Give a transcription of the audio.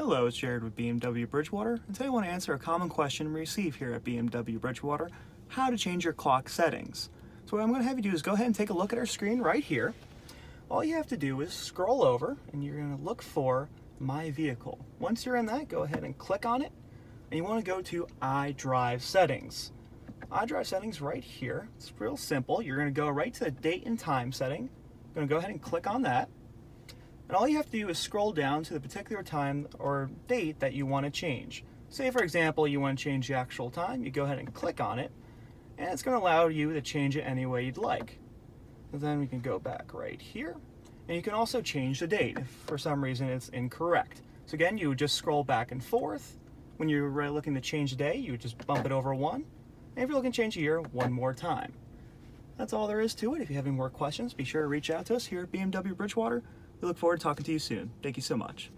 Hello, it's Jared with BMW Bridgewater, and today I want to answer a common question we receive here at BMW Bridgewater: how to change your clock settings. So what I'm going to have you do is go ahead and take a look at our screen right here. All you have to do is scroll over and you're going to look for My Vehicle. Once you're in that, go ahead and click on it, and you want to go to iDrive Settings. iDrive Settings right here. It's real simple. You're going to go right to the date and time setting. You're going to go ahead and click on that. And all you have to do is scroll down to the particular time or date that you want to change. Say, for example, you want to change the actual time. You go ahead and click on it, and it's going to allow you to change it any way you'd like. And then we can go back right here, and you can also change the date if for some reason it's incorrect. So again, you would just scroll back and forth. When you're looking to change the day, you would just bump it over one. And if you're looking to change the year, one more time. That's all there is to it. If you have any more questions, be sure to reach out to us here at BMW Bridgewater. We look forward to talking to you soon. Thank you so much.